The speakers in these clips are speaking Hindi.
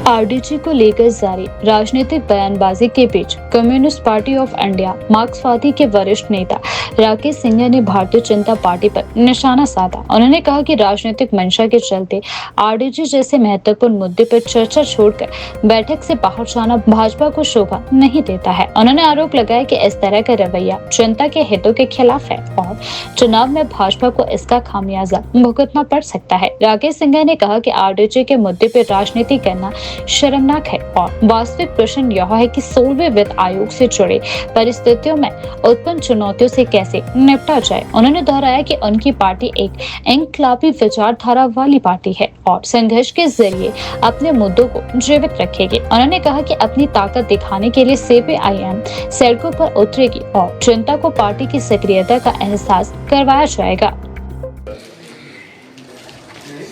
आरडीजी को लेकर जारी राजनीतिक बयानबाजी के बीच कम्युनिस्ट पार्टी ऑफ इंडिया मार्क्सवादी के वरिष्ठ नेता राकेश सिंघा ने भारतीय जनता पार्टी पर निशाना साधा। उन्होंने कहा कि राजनीतिक मंशा के चलते आरडीजी जैसे महत्वपूर्ण मुद्दे पर चर्चा छोड़कर बैठक से बाहर जाना भाजपा को शोभा नहीं देता है। उन्होंने आरोप लगाया कि इस तरह का रवैया जनता के हितों के खिलाफ है और चुनाव में भाजपा को इसका खामियाजा भुगतना पड़ सकता है। राकेश सिंघा ने कहा कि आरडीजी के मुद्दे पर राजनीति करना शर्मनाक है और वास्तविक प्रश्न यह है कि 16वें वित्त आयोग से जुड़े परिस्थितियों में उत्पन्न चुनौतियों से कैसे निपटा जाए। उन्होंने दोहराया कि उनकी पार्टी एक इनकलाबी विचारधारा वाली पार्टी है और संघर्ष के जरिए अपने मुद्दों को जीवित रखेगी। उन्होंने कहा कि अपनी ताकत दिखाने के लिए सीपीआईएम सड़कों पर उतरेगी और जनता को पार्टी की सक्रियता का एहसास करवाया जाएगा।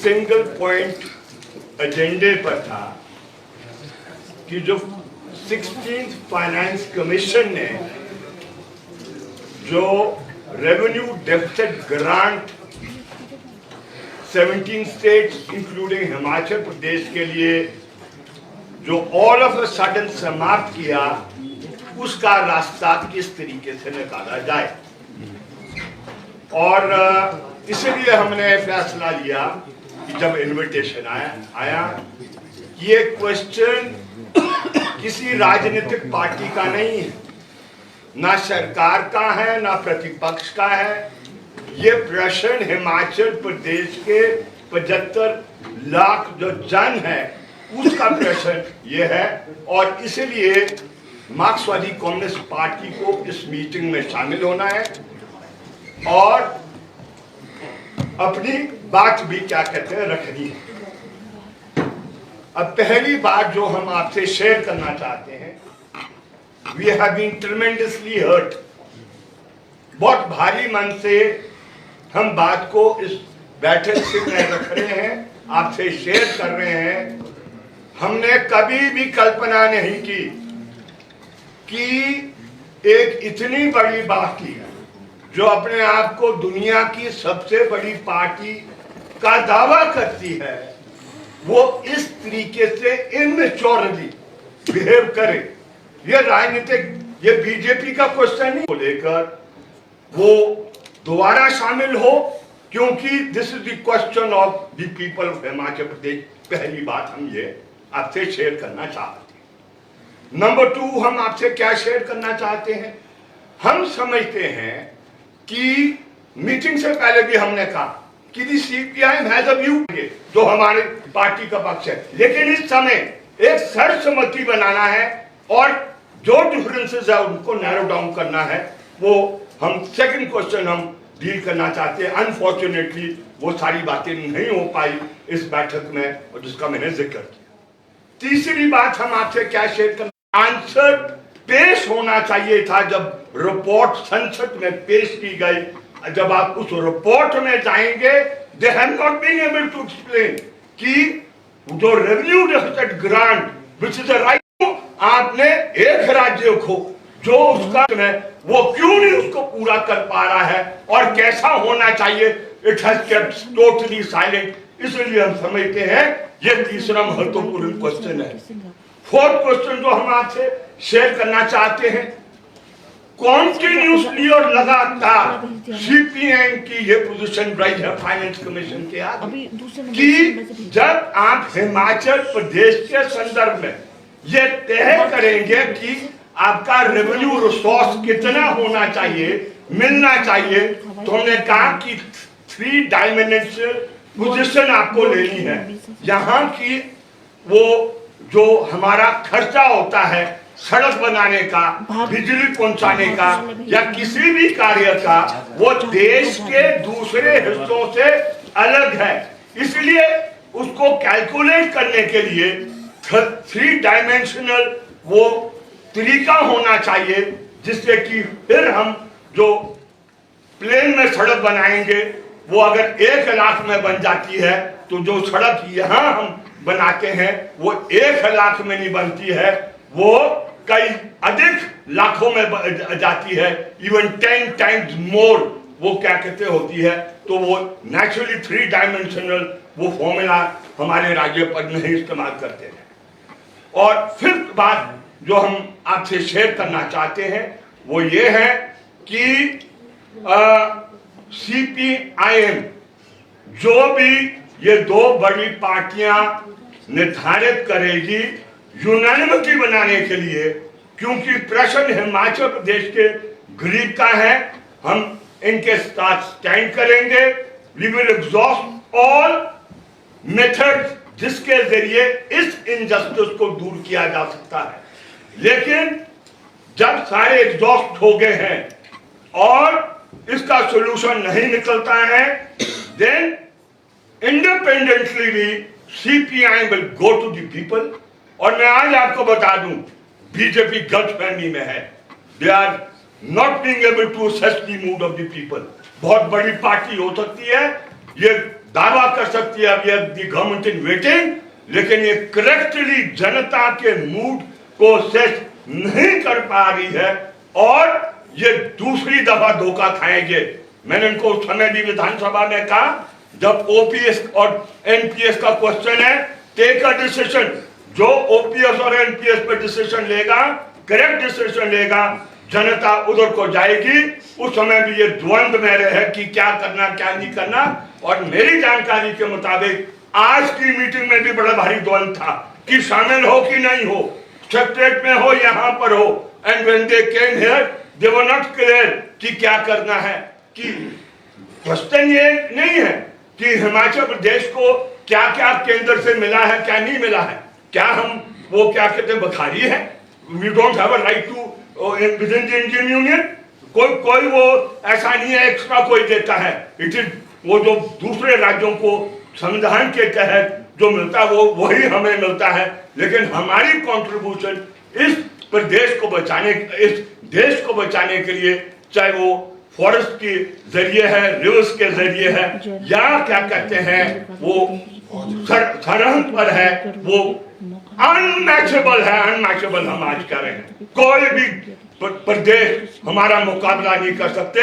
सिंगल पॉइंट एजेंडे पर था कि जो 16th फाइनेंस कमीशन ने जो revenue deficit grant 17 states including Himachal Pradesh के लिए जो ऑल ऑफ अ सडन समाप्त किया, उसका रास्ता किस तरीके से निकाला जाए। और इसलिए हमने फैसला लिया कि जब इनविटेशन आया ये क्वेश्चन किसी राजनीतिक पार्टी का नहीं है, ना सरकार का है ना प्रतिपक्ष का है। ये प्रश्न हिमाचल प्रदेश के 75 लाख जो जन है उसका प्रश्न ये है और इसलिए मार्क्सवादी कम्युनिस्ट पार्टी को इस मीटिंग में शामिल होना है और अपनी बात भी क्या कहते हैं रखनी है। अब पहली बात जो हम आपसे शेयर करना चाहते हैं, we have been tremendously hurt. बहुत भारी मन से हम बात को इस बैठक से रख रहे हैं, आपसे शेयर कर रहे हैं। हमने कभी भी कल्पना नहीं की कि एक इतनी बड़ी पार्टी जो अपने आप को दुनिया की सबसे बड़ी पार्टी का दावा करती है, वो इस तरीके से इनमेच्योरली बिहेव करे। ये राजनीतिक, ये बीजेपी का क्वेश्चन नहीं को लेकर वो दोबारा शामिल हो, क्योंकि this is the question of the people of Himachal Pradesh. पहली बात हम ये आपसे शेयर करना चाहते हैं। नंबर 2, हम आपसे क्या शेयर करना चाहते हैं, हम समझते हैं कि मीटिंग से पहले भी हमने कहा कि सीपीआईएम हैज अ व्यू, जो हमारे पार्टी का पक्ष है, लेकिन इस समय एक सर्वसम्मति बनाना है और जो डिफरेंसेस है उनको नैरो डाउन करना है। वो हम सेकंड क्वेश्चन हम डील करना चाहते हैं। अनफॉर्चुनेटली वो सारी बातें नहीं हो पाई इस बैठक में और जिसका मैंने जिक्र किया। तीसरी बात हम आपसे क्या शेयर करना, आंसर पेश होना चाहिए था जब रिपोर्ट संसद में पेश की गई। जब आप उस रिपोर्ट में जाएंगे, they have not been able to explain कि जो revenue deficit grant which is a right, आपने एक राज्य को जो उसका है वो क्यों नहीं उसको पूरा कर पा रहा है और कैसा होना चाहिए, it has kept totally silent. इसलिए हम समझते हैं ये तीसरा महत्वपूर्ण क्वेश्चन है। फोर्थ क्वेश्चन जो हम आपसे शेयर करना चाहते हैं, कॉन्टिन्यूसली और लगातार सीपीएम की ये पोजीशन रही है फाइनेंस कमीशन के आगे कि जब आप हिमाचल प्रदेश के संदर्भ में ये तय करेंगे कि आपका रेवेन्यू रिसोर्स कितना होना चाहिए, मिलना चाहिए, तो हमने कहा कि 3 डायमेंशनल पोजीशन आपको लेनी है। यहाँ की वो जो हमारा खर्चा होता है सड़क बनाने का, बिजली पहुंचाने का या किसी भी कार्य का, वो देश के दूसरे हिस्सों से अलग है। इसलिए उसको कैलकुलेट करने के लिए 3 डायमेंशनल वो तरीका होना चाहिए, जिससे कि फिर हम जो प्लेन में सड़क बनाएंगे वो अगर 1 लाख में बन जाती है तो जो सड़क यहाँ हम बनाते हैं वो 1 लाख में नहीं बनती है, वो कई अधिक लाखों में जाती है, इवन 10 टाइम्स मोर वो क्या कहते होती है। तो वो नेचुरली 3 डायमेंशनल वो फॉर्मूला हमारे राज्य पर नहीं इस्तेमाल करते हैं। और फिफ्थ बात जो हम आपसे शेयर करना चाहते हैं वो ये है कि CPIM जो भी ये दो बड़ी पार्टियां निर्धारित करेगी यूनानिमिटी बनाने के लिए, क्योंकि प्रश्न हिमाचल प्रदेश के गरीब का है, हम इनके साथ स्टैंड करेंगे। We will exhaust all methods जिसके जरिए इस इनजस्टिस को दूर किया जा सकता है। लेकिन जब सारे एग्जॉस्ट हो गए हैं और इसका सॉल्यूशन नहीं निकलता है, देन इंडिपेंडेंटली भी CPI will go to the people. और मैं आज आपको बता दूं, बीजेपी गलतफहमी में है। They are not being able to assess the mood of the people. बहुत बड़ी पार्टी हो सकती है, ये दावा कर सकती है अभी द गवर्नमेंट इन वेटिंग, लेकिन ये करेक्टली जनता के मूड को असेस नहीं कर पा रही है और ये दूसरी दफा धोखा खाएंगे। मैंने इनको उस समय भी विधानसभा में कहा, जब OPS और NPS का क्वेश्चन है, टेक अ डिसीजन। जो OPS और NPS पर डिसीजन लेगा, करेक्ट डिसीजन लेगा, जनता उधर को जाएगी। उस समय भी ये द्वंद में रहे कि क्या करना क्या नहीं करना। और मेरी जानकारी के मुताबिक आज की मीटिंग में भी बड़ा भारी द्वंद था कि शामिल हो कि नहीं हो, सेक्रेटरीट में हो, यहां पर हो। And when they came here they were not clear कि क्या करना है। कि क्वेश्चन ये नहीं है कि हिमाचल प्रदेश को क्या क्या केंद्र से मिला है, क्या नहीं मिला है। क्या हम वो क्या कहते हैं बखारी है? We don't have a right to within the Indian union. कोई वो ऐसा नहीं है एक्स्ट्रा कोई देता है। इट इज वो जो दूसरे राज्यों को संविधान के तहत जो मिलता है वो वही हमें मिलता है। लेकिन हमारी कंट्रीब्यूशन इस प्रदेश को बचाने, इस देश को बचाने के लिए, चाहे वो फॉरेस्ट के जरिए है, रिवर्स के जरिए है, या क्या कहते हैं वो सरहद पर है, वो अनमैचेबल है। अनमैचेबल हम आज कह रहे हैं। कोई भी प्रदेश हमारा मुकाबला नहीं कर सकते।